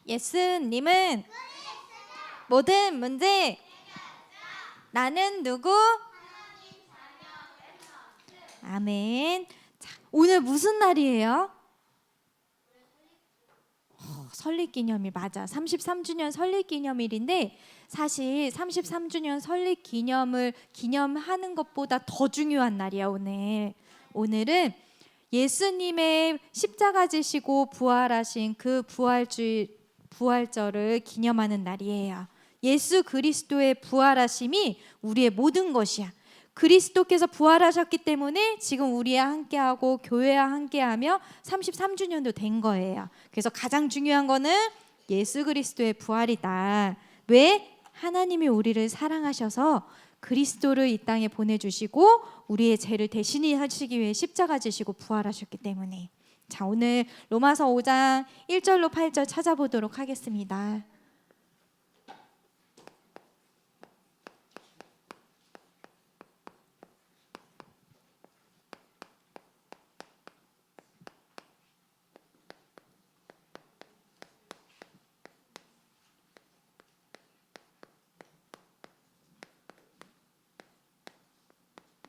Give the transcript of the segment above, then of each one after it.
예수님은 모든 문제 나는 누구? 아멘. 자, 오늘 무슨 날이에요? 설립기념일 맞아. 33주년 설립기념일인데 사실 33주년 설립기념을 기념하는 것보다 더 중요한 날이야 오늘. 오늘은 예수님의 십자가 지시고 부활하신 그 부활절을 기념하는 날이에요. 예수 그리스도의 부활하심이 우리의 모든 것이야. 그리스도께서 부활하셨기 때문에 지금 우리와 함께하고 교회와 함께하며 33주년도 된 거예요. 그래서 가장 중요한 거는 예수 그리스도의 부활이다. 왜? 하나님이 우리를 사랑하셔서 그리스도를 이 땅에 보내주시고 우리의 죄를 대신하시기 위해 십자가 지시고 부활하셨기 때문에. 자, 오늘 로마서 5장 1절로 8절 찾아보도록 하겠습니다.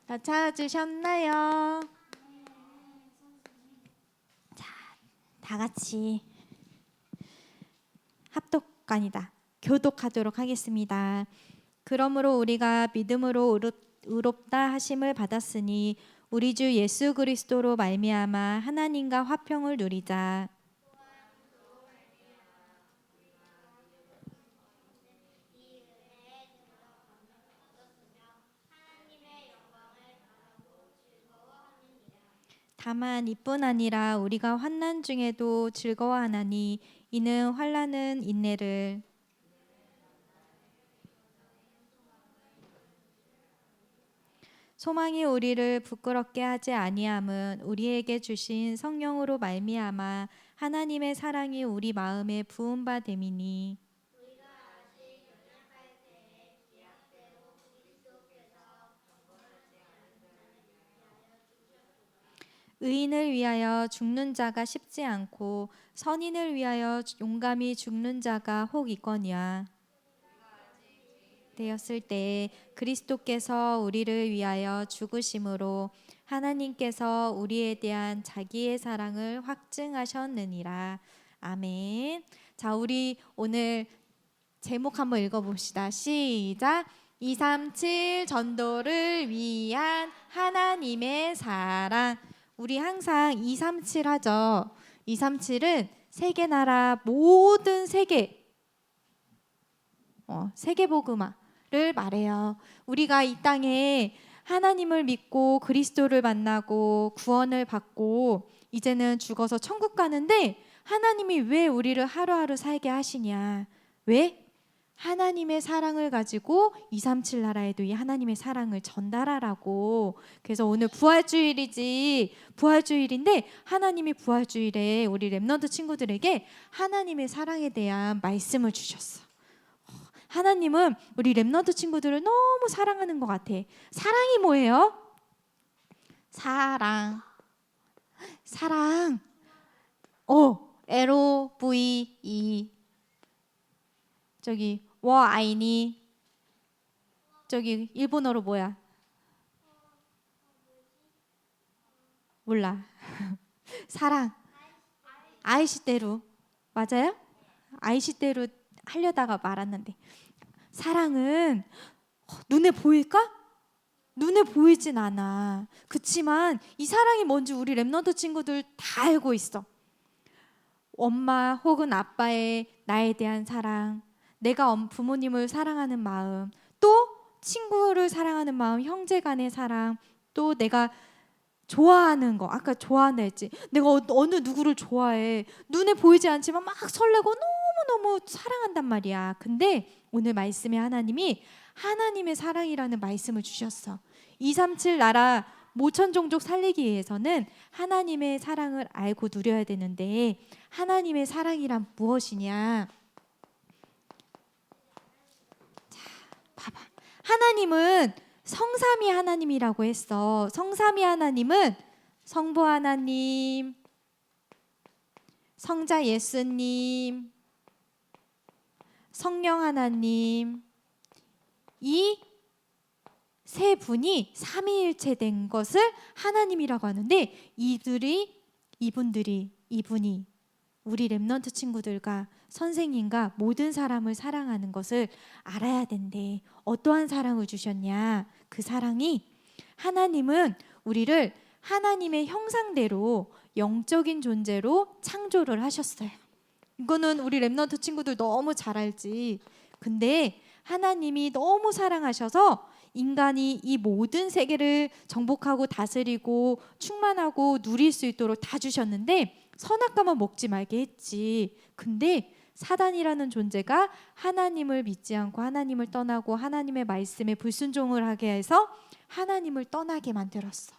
다 찾으셨나요? 자, 다 같이 합독간이다. 교독하도록 하겠습니다. 그러므로 우리가 믿음으로 의롭다 하심을 받았으니 우리 주 예수 그리스도로 말미암아 하나님과 화평을 누리자. 다만 이뿐 아니라 우리가 환난 중에도 즐거워하나니 이는 환난은 인내를 소망이 우리를 부끄럽게 하지 아니함은 우리에게 주신 성령으로 말미암아 하나님의 사랑이 우리 마음에 부은 바 됨이니 의인을 위하여 죽는 자가 쉽지 않고 선인을 위하여 용감히 죽는 자가 혹 있거니와 되었을 때 그리스도께서 우리를 위하여 죽으심으로 하나님께서 우리에 대한 자기의 사랑을 확증하셨느니라. 아멘. 자, 우리 오늘 제목 한번 읽어봅시다. 시작. 237 전도를 위한 하나님의 사랑. 우리 항상 237 하죠. 237은 세계나라 모든 세계복음화를 말해요. 우리가 이 땅에 하나님을 믿고 그리스도를 만나고 구원을 받고 이제는 죽어서 천국 가는데 하나님이 왜 우리를 하루하루 살게 하시냐? 왜? 하나님의 사랑을 가지고 237 나라에도 이 하나님의 사랑을 전달하라고. 그래서 오늘 부활주일인데 하나님이 부활주일에 우리 렘넌트 친구들에게 하나님의 사랑에 대한 말씀을 주셨어. 하나님은 우리 렘넌트 친구들을 너무 사랑하는 것 같아. 사랑이 뭐예요? 사랑. LOVE. 저기 아이니. 저기 일본어로 뭐야? 몰라. 사랑. 아이시대로. 맞아요? 아이시대로 하려다가 말았는데 사랑은 눈에 보일까? 눈에 보이진 않아. 그치만 이 사랑이 뭔지 우리 렘넌트 친구들 다 알고 있어. 엄마 혹은 아빠의 나에 대한 사랑, 내가 부모님을 사랑하는 마음, 또 친구를 사랑하는 마음, 형제 간의 사랑, 또 내가 좋아하는 거, 아까 좋아한다 했지. 내가 어느 누구를 좋아해. 눈에 보이지 않지만 막 설레고 너무너무 사랑한단 말이야. 근데 오늘 말씀에 하나님이 하나님의 사랑이라는 말씀을 주셨어. 237 나라 모천 종족 살리기 위해서는 하나님의 사랑을 알고 누려야 되는데 하나님의 사랑이란 무엇이냐? 자, 봐봐. 하나님은 성삼위 하나님이라고 했어. 성삼위 하나님은 성부 하나님, 성자 예수님, 성령 하나님, 이 세 분이 삼위일체 된 것을 하나님이라고 하는데, 이분이 우리 렘넌트 친구들과 선생님과 모든 사람을 사랑하는 것을 알아야 된대. 어떠한 사랑을 주셨냐? 그 사랑이, 하나님은 우리를 하나님의 형상대로 영적인 존재로 창조를 하셨어요. 이거는 우리 렘넌트 친구들 너무 잘 알지. 근데 하나님이 너무 사랑하셔서 인간이 이 모든 세계를 정복하고 다스리고 충만하고 누릴 수 있도록 다 주셨는데 선악과만 먹지 말게 했지. 근데 사단이라는 존재가 하나님을 믿지 않고 하나님을 떠나고 하나님의 말씀에 불순종을 하게 해서 하나님을 떠나게 만들었어.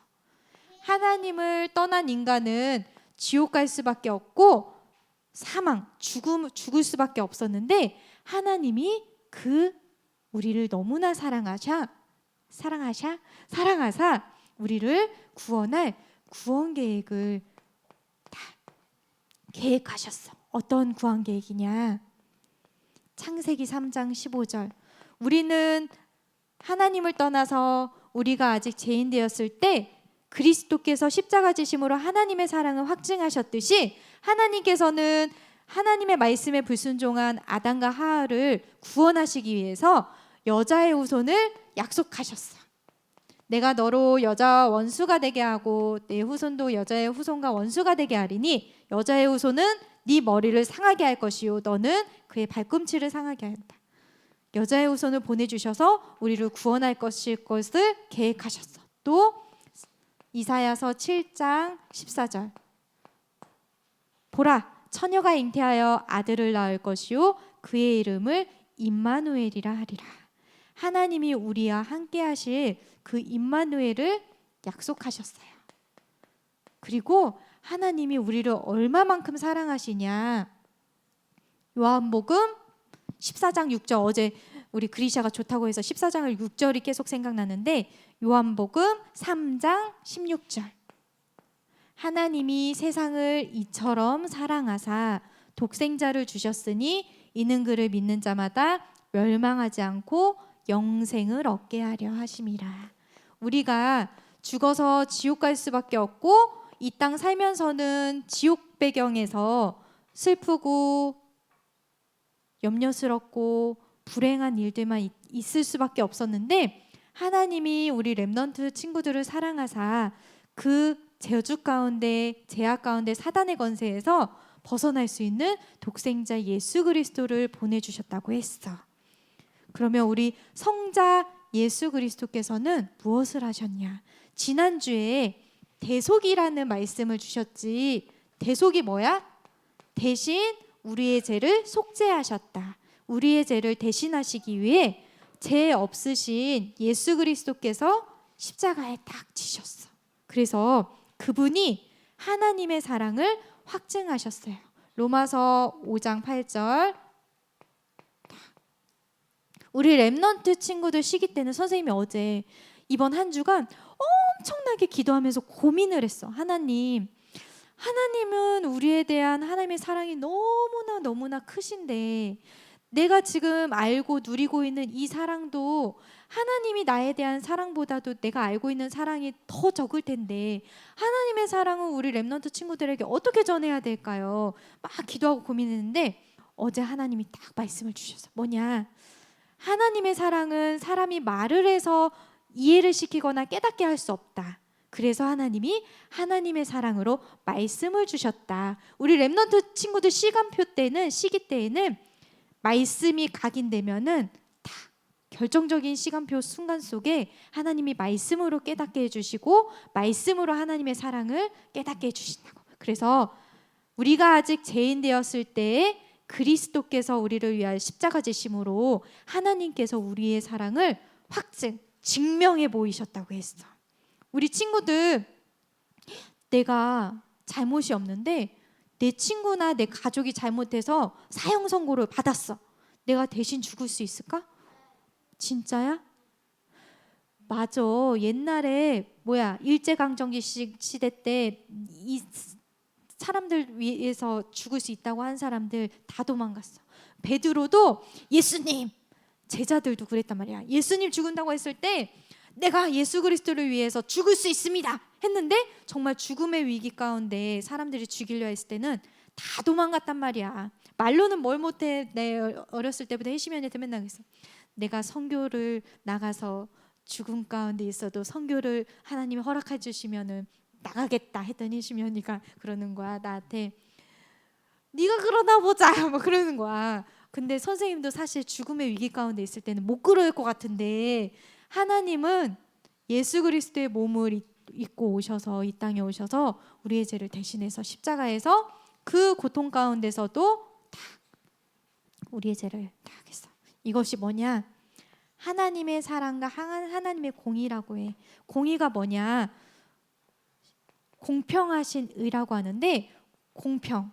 하나님을 떠난 인간은 지옥 갈 수밖에 없고 사망, 죽을 수밖에 없었는데, 하나님이 우리를 너무나 사랑하사 우리를 구원할 구원 계획을 다 계획하셨어. 어떤 구원 계획이냐? 창세기 3장 15절. 우리는 하나님을 떠나서 우리가 아직 죄인 되었을 때 그리스도께서 십자가 지심으로 하나님의 사랑을 확증하셨듯이, 하나님께서는 하나님의 말씀에 불순종한 아담과 하와를 구원하시기 위해서 여자의 후손을 약속하셨어. 내가 너로 여자와 원수가 되게 하고 내 후손도 여자의 후손과 원수가 되게 하리니 여자의 후손은 네 머리를 상하게 할 것이요 너는 그의 발꿈치를 상하게 한다. 여자의 후손을 보내주셔서 우리를 구원할 것을 계획하셨어. 또 이사야서 7장 14절. 보라, 처녀가 잉태하여 아들을 낳을 것이요 그의 이름을 임마누엘이라 하리라. 하나님이 우리와 함께 하실 그 임마누엘을 약속하셨어요. 그리고 하나님이 우리를 얼마만큼 사랑하시냐? 요한복음 14장 6절. 어제 우리 그리샤가 좋다고 해서 14장을 6절이 계속 생각나는데, 요한복음 3장 16절. 하나님이 세상을 이처럼 사랑하사 독생자를 주셨으니 이는 그를 믿는 자마다 멸망하지 않고 영생을 얻게 하려 하심이라. 우리가 죽어서 지옥 갈 수밖에 없고 이 땅 살면서는 지옥 배경에서 슬프고 염려스럽고 불행한 일들만 있을 수밖에 없었는데, 하나님이 우리 렘넌트 친구들을 사랑하사 그 저주 가운데, 죄악 가운데, 사단의 권세에서 벗어날 수 있는 독생자 예수 그리스도를 보내주셨다고 했어. 그러면 우리 성자 예수 그리스도께서는 무엇을 하셨냐? 지난주에 대속이라는 말씀을 주셨지. 대속이 뭐야? 대신 우리의 죄를 속죄하셨다. 우리의 죄를 대신하시기 위해 죄 없으신 예수 그리스도께서 십자가에 딱 지셨어. 그래서 그분이 하나님의 사랑을 확증하셨어요. 로마서 5장 8절. 우리 렘넌트 친구들 시기 때는 선생님이 어제 이번 한 주간 엄청나게 기도하면서 고민을 했어. 하나님은 우리에 대한 하나님의 사랑이 너무나 크신데, 내가 지금 알고 누리고 있는 이 사랑도 하나님이 나에 대한 사랑보다도 내가 알고 있는 사랑이 더 적을 텐데 하나님의 사랑은 우리 렘넌트 친구들에게 어떻게 전해야 될까요? 막 기도하고 고민했는데 어제 하나님이 딱 말씀을 주셔서, 뭐냐? 하나님의 사랑은 사람이 말을 해서 이해를 시키거나 깨닫게 할 수 없다. 그래서 하나님이 하나님의 사랑으로 말씀을 주셨다. 우리 렘넌트 친구들 시기 때에는 말씀이 각인되면은 다 결정적인 시간표 순간 속에 하나님이 말씀으로 깨닫게 해주시고 말씀으로 하나님의 사랑을 깨닫게 해주신다고. 그래서 우리가 아직 죄인 되었을 때에 그리스도께서 우리를 위하여 십자가 지심으로 하나님께서 우리의 사랑을 증명해 보이셨다고 했어. 우리 친구들, 내가 잘못이 없는데 내 친구나 내 가족이 잘못해서 사형 선고를 받았어. 내가 대신 죽을 수 있을까? 진짜야? 맞아. 옛날에 일제강점기 시대 때 사람들 위해서 죽을 수 있다고 한 사람들 다 도망갔어. 베드로도 예수님, 제자들도 그랬단 말이야. 예수님 죽은다고 했을 때 내가 예수 그리스도를 위해서 죽을 수 있습니다 했는데 정말 죽음의 위기 가운데 사람들이 죽이려 했을 때는 다 도망갔단 말이야. 말로는 뭘 못해. 내 어렸을 때부터 해시면한테 맨날 그랬어. 내가 선교를 나가서 죽음 가운데 있어도 선교를 하나님이 허락해 주시면은 나가겠다 했더니 해시면이가 그러는 거야 나한테. 네가 그러나 보자 뭐 그러는 거야. 근데 선생님도 사실 죽음의 위기 가운데 있을 때는 못 그럴 것 같은데 하나님은 예수 그리스도의 몸을 입고 오셔서 이 땅에 오셔서 우리의 죄를 대신해서 십자가에서 그 고통 가운데서도 다 우리의 죄를 다 하겠어. 이것이 뭐냐? 하나님의 사랑과 하나님의 공의라고 해. 공의가 뭐냐? 공평하신 의라고 하는데 공평.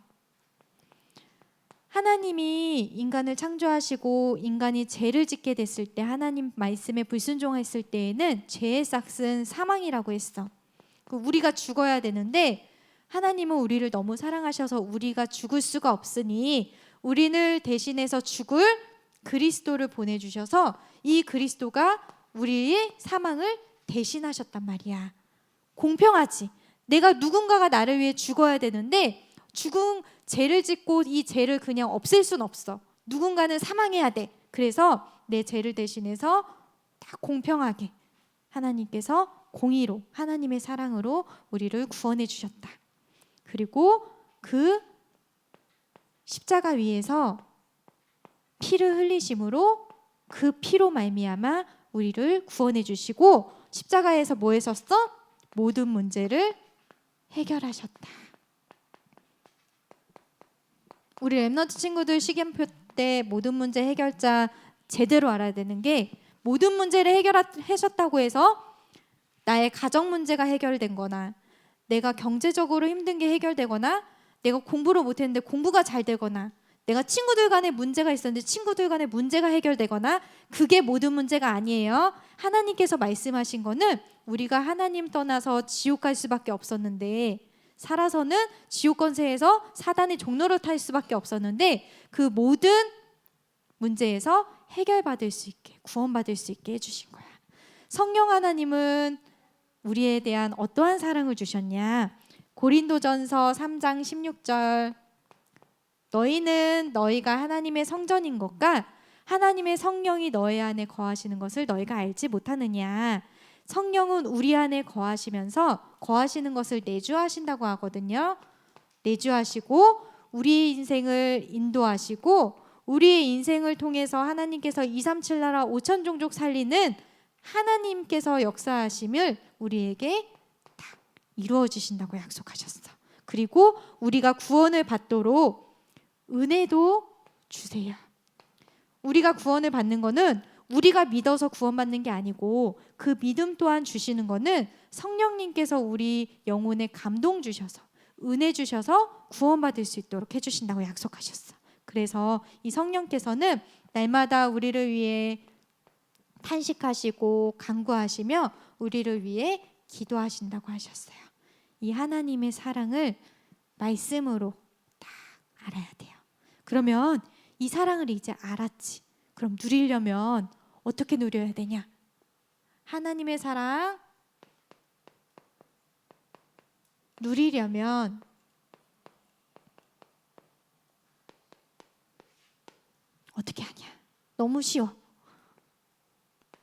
하나님이 인간을 창조하시고 인간이 죄를 짓게 됐을 때 하나님 말씀에 불순종했을 때에는 죄의 싹은 사망이라고 했어. 우리가 죽어야 되는데 하나님은 우리를 너무 사랑하셔서 우리가 죽을 수가 없으니 우리를 대신해서 죽을 그리스도를 보내주셔서 이 그리스도가 우리의 사망을 대신하셨단 말이야. 공평하지. 내가 누군가가 나를 위해 죽어야 되는데 죄를 짓고 이 죄를 그냥 없앨 순 없어. 누군가는 사망해야 돼. 그래서 내 죄를 대신해서 다 공평하게 하나님께서 공의로 하나님의 사랑으로 우리를 구원해 주셨다. 그리고 그 십자가 위에서 피를 흘리심으로 그 피로 말미암아 우리를 구원해 주시고 십자가에서 뭐 하셨어? 모든 문제를 해결하셨다. 우리 랩넌트 친구들 시간표 때 모든 문제 해결자 제대로 알아야 되는 게 모든 문제를 해결하셨다고 해서 나의 가정 문제가 해결된 거나 내가 경제적으로 힘든 게 해결되거나 내가 공부를 못했는데 공부가 잘 되거나 내가 친구들 간에 문제가 있었는데 친구들 간에 문제가 해결되거나 그게 모든 문제가 아니에요. 하나님께서 말씀하신 거는 우리가 하나님 떠나서 지옥 갈 수밖에 없었는데 살아서는 지옥 권세에서 사단의 종로를 탈 수밖에 없었는데 그 모든 문제에서 해결받을 수 있게 구원받을 수 있게 해주신 거야. 성령 하나님은 우리에 대한 어떠한 사랑을 주셨냐? 고린도전서 3장 16절 너희는 너희가 하나님의 성전인 것과 하나님의 성령이 너희 안에 거하시는 것을 너희가 알지 못하느냐? 성령은 우리 안에 거하시면서 거하시는 것을 내주하신다고 하거든요. 내주하시고 우리의 인생을 인도하시고 우리의 인생을 통해서 하나님께서 237 나라 5천 종족 살리는 하나님께서 역사하심을 우리에게 다 이루어 주신다고 약속하셨어. 그리고 우리가 구원을 받도록 은혜도 주세요. 우리가 구원을 받는 거는 우리가 믿어서 구원받는 게 아니고 그 믿음 또한 주시는 거는 성령님께서 우리 영혼에 감동 주셔서 은혜 주셔서 구원받을 수 있도록 해주신다고 약속하셨어. 그래서 이 성령께서는 날마다 우리를 위해 탄식하시고 간구하시며 우리를 위해 기도하신다고 하셨어요. 이 하나님의 사랑을 말씀으로 다 알아야 돼요. 그러면 이 사랑을 이제 알았지. 그럼 누리려면 어떻게 누려야 되냐? 하나님의 사랑 누리려면 어떻게 하냐? 너무 쉬워.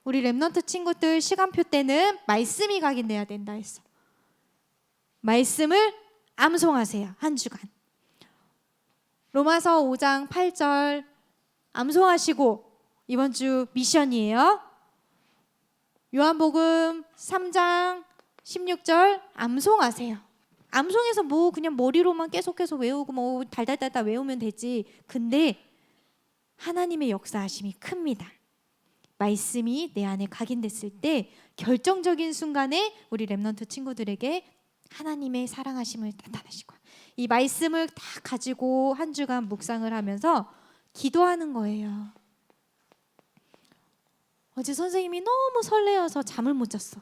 우리 랩넌트 친구들 시간표 때는 말씀이 각인돼야 된다 했어. 말씀을 암송하세요. 한 주간. 로마서 5장 8절 암송하시고 이번 주 미션이에요. 요한복음 3장 16절 암송하세요. 암송해서 뭐 그냥 머리로만 계속해서 외우고 뭐 달달달달 외우면 되지. 근데 하나님의 역사하심이 큽니다. 말씀이 내 안에 각인됐을 때 결정적인 순간에 우리 랩넌트 친구들에게 하나님의 사랑하심을 나타내신 거야. 이 말씀을 다 가지고 한 주간 묵상을 하면서 기도하는 거예요. 어제 선생님이 너무 설레어서 잠을 못 잤어.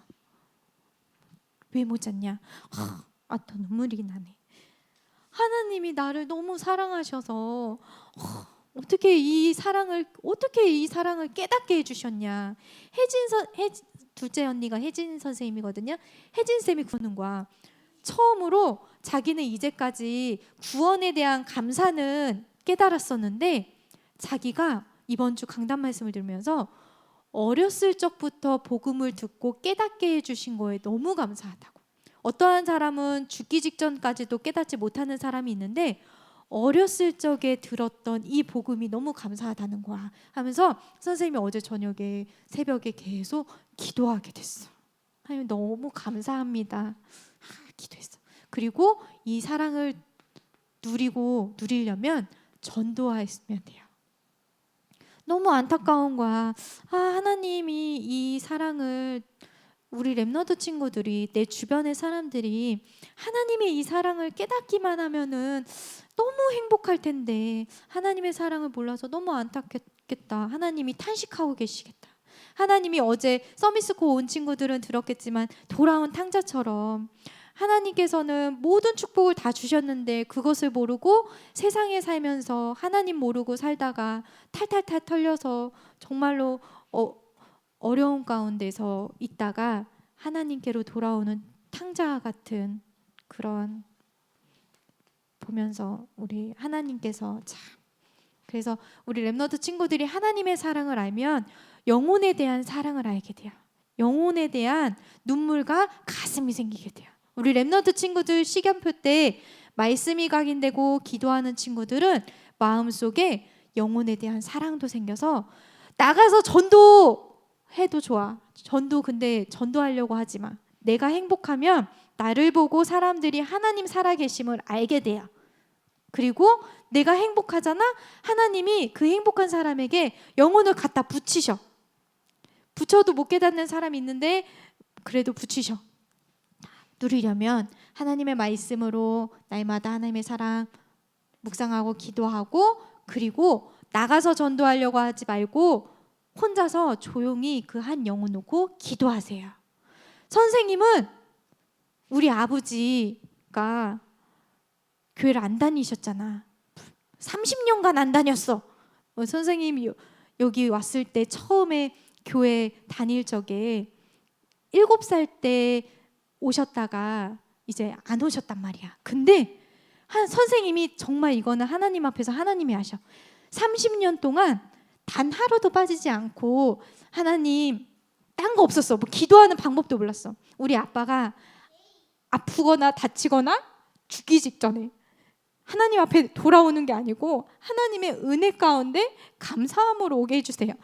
왜 못 잤냐? 또 눈물이 나네. 하나님이 나를 너무 사랑하셔서 어떻게 이 사랑을 깨닫게 해주셨냐. 둘째 언니가 혜진 선생님이거든요. 혜진 쌤이 그러는 거야. 처음으로 자기는 이제까지 구원에 대한 감사는 깨달았었는데, 자기가 이번 주 강단 말씀을 들으면서 어렸을 적부터 복음을 듣고 깨닫게 해주신 거에 너무 감사하다고. 어떠한 사람은 죽기 직전까지도 깨닫지 못하는 사람이 있는데, 어렸을 적에 들었던 이 복음이 너무 감사하다는 거야 하면서 선생님이 어제 저녁에 새벽에 계속 기도하게 됐어. 하나님 너무 감사합니다. 기도했어. 그리고 이 사랑을 누리려면 전도하였으면 돼요. 너무 안타까운 거야. 하나님이 이 사랑을, 우리 렘넌트 친구들이, 내 주변의 사람들이 하나님의 이 사랑을 깨닫기만 하면은 너무 행복할 텐데, 하나님의 사랑을 몰라서 너무 안타깝겠다. 하나님이 탄식하고 계시겠다. 하나님이 어제 서미스코 온 친구들은 들었겠지만 돌아온 탕자처럼 하나님께서는 모든 축복을 다 주셨는데 그것을 모르고 세상에 살면서 하나님 모르고 살다가 탈탈탈 털려서 정말로 어려운 가운데서 있다가 하나님께로 돌아오는 탕자 같은 그런, 보면서 우리 하나님께서 참, 그래서 우리 렘넌트 친구들이 하나님의 사랑을 알면 영혼에 대한 사랑을 알게 돼요. 영혼에 대한 눈물과 가슴이 생기게 돼요. 우리 렘넌트 친구들 시간표 때 말씀이 각인되고 기도하는 친구들은 마음속에 영혼에 대한 사랑도 생겨서 나가서 전도해도 좋아. 근데 전도하려고 하지 마. 내가 행복하면 나를 보고 사람들이 하나님 살아계심을 알게 돼요. 그리고 내가 행복하잖아? 하나님이 그 행복한 사람에게 영혼을 갖다 붙이셔. 붙여도 못 깨닫는 사람이 있는데 그래도 붙이셔. 누리려면 하나님의 말씀으로 날마다 하나님의 사랑 묵상하고 기도하고, 그리고 나가서 전도하려고 하지 말고 혼자서 조용히 그 한 영혼 놓고 기도하세요. 선생님은 우리 아버지가 교회를 안 다니셨잖아. 30년간 안 다녔어. 선생님이 여기 왔을 때 처음에 교회 다닐 적에 7살 때 오셨다가 이제 안 오셨단 말이야. 근데 선생님이 정말 이거는 하나님 앞에서 하나님이 하셔. 30년 동안 단 하루도 빠지지 않고 하나님, 딴 거 없었어. 뭐 기도하는 방법도 몰랐어. 우리 아빠가 아프거나 다치거나 죽기 직전에 하나님 앞에 돌아오는 게 아니고 하나님의 은혜 가운데 감사함으로 오게 해주세요.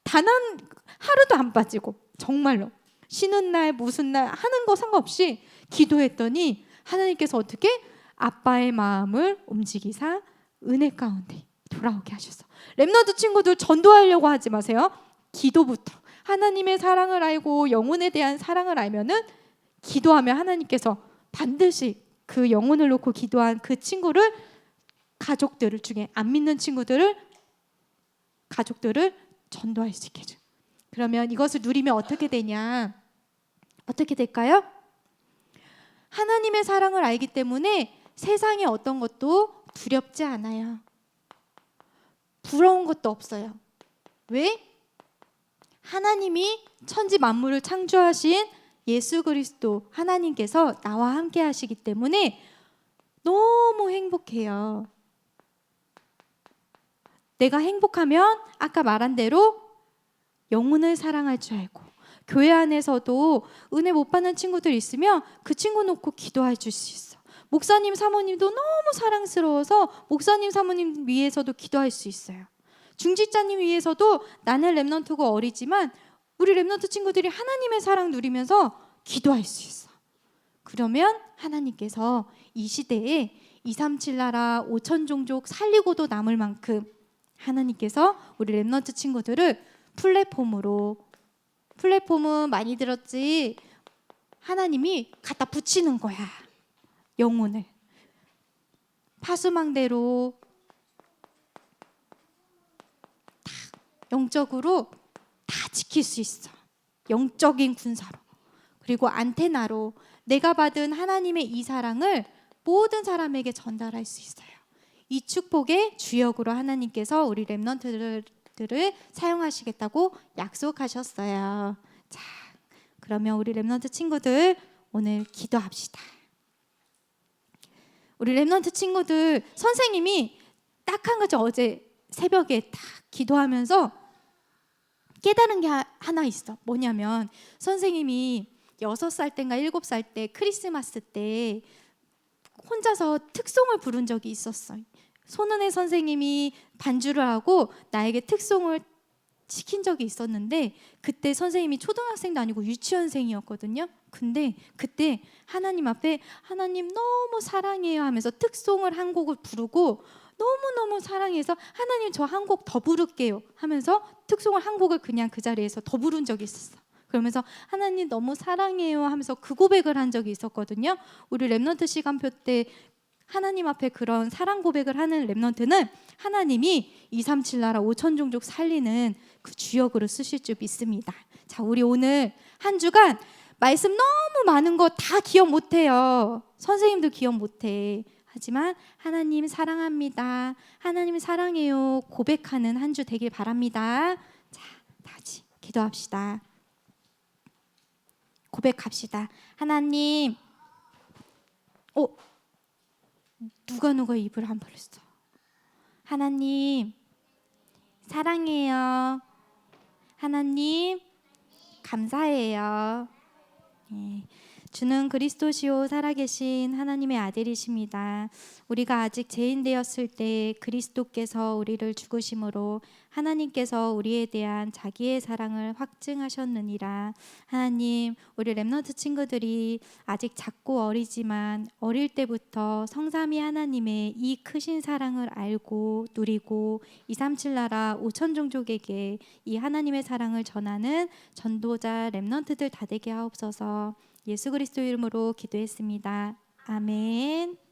단 한 하루도 안 빠지고 정말로 쉬는 날 무슨 날 하는 거 상관없이 기도했더니 하나님께서 어떻게 아빠의 마음을 움직이사 은혜 가운데 돌아오게 하셨어. 렘넌트 친구들 전도하려고 하지 마세요. 기도부터 하나님의 사랑을 알고 영혼에 대한 사랑을 알면은 기도하면 하나님께서 반드시 그 영혼을 놓고 기도한 그 친구를, 가족들을 중에 안 믿는 가족들을 전도할 수 있게 해줘. 그러면 이것을 누리면 어떻게 되냐? 어떻게 될까요? 하나님의 사랑을 알기 때문에 세상의 어떤 것도 두렵지 않아요. 부러운 것도 없어요. 왜? 하나님이 천지 만물을 창조하신 예수 그리스도 하나님께서 나와 함께 하시기 때문에 너무 행복해요. 내가 행복하면 아까 말한 대로 영혼을 사랑할 줄 알고, 교회 안에서도 은혜 못 받는 친구들 있으면 그 친구 놓고 기도해 줄 수 있어. 목사님 사모님도 너무 사랑스러워서 목사님 사모님 위해서도 기도할 수 있어요. 중직자님 위해서도, 나는 렘넌트고 어리지만 우리 렘넌트 친구들이 하나님의 사랑 누리면서 기도할 수 있어. 그러면 하나님께서 이 시대에 237 나라 5천 종족 살리고도 남을 만큼 하나님께서 우리 렘넌트 친구들을 플랫폼은 많이 들었지, 하나님이 갖다 붙이는 거야. 영혼을 파수망대로 다 영적으로 다 지킬 수 있어. 영적인 군사로, 그리고 안테나로 내가 받은 하나님의 이 사랑을 모든 사람에게 전달할 수 있어요. 이 축복의 주역으로 하나님께서 우리 렘넌트들을 사용하시겠다고 약속하셨어요. 자, 그러면 우리 렘넌트 친구들 오늘 기도합시다. 우리 렘넌트 친구들, 선생님이 딱 한 가지 어제 새벽에 딱 기도하면서 깨달은 게 하나 있어. 뭐냐면 선생님이 6살 때인가 7살 때 크리스마스 때 혼자서 특송을 부른 적이 있었어요. 손은혜 선생님이 반주를 하고 나에게 특송을 시킨 적이 있었는데, 그때 선생님이 초등학생도 아니고 유치원생이었거든요. 근데 그때 하나님 앞에 하나님 너무 사랑해요 하면서 특송을 한 곡을 부르고 너무너무 사랑해서 하나님 저 한 곡 더 부를게요 하면서 특송을 한 곡을 그냥 그 자리에서 더 부른 적이 있었어. 그러면서 하나님 너무 사랑해요 하면서 그 고백을 한 적이 있었거든요. 우리 렘넌트 시간표 때 하나님 앞에 그런 사랑 고백을 하는 렘넌트는 하나님이 237 나라 5천 종족 살리는 그 주역으로 쓰실 줄 믿습니다. 자, 우리 오늘 한 주간 말씀 너무 많은 거 다 기억 못해요. 선생님도 기억 못해. 하지만 하나님 사랑합니다, 하나님 사랑해요 고백하는 한 주 되길 바랍니다. 자, 다 같이 기도합시다. 고백합시다. 하나님, 누가 입을 안 벌렸어. 하나님 사랑해요. 하나님 감사해요. 예. 주는 그리스도시요 살아계신 하나님의 아들이십니다. 우리가 아직 죄인 되었을 때 그리스도께서 우리를 죽으심으로 하나님께서 우리에 대한 자기의 사랑을 확증하셨느니라. 하나님, 우리 렘넌트 친구들이 아직 작고 어리지만 어릴 때부터 성삼위 하나님의 이 크신 사랑을 알고 누리고 237 나라 5천 종족에게 이 하나님의 사랑을 전하는 전도자 렘넌트들 다 되게 하옵소서. 예수 그리스도 이름으로 기도했습니다. 아멘.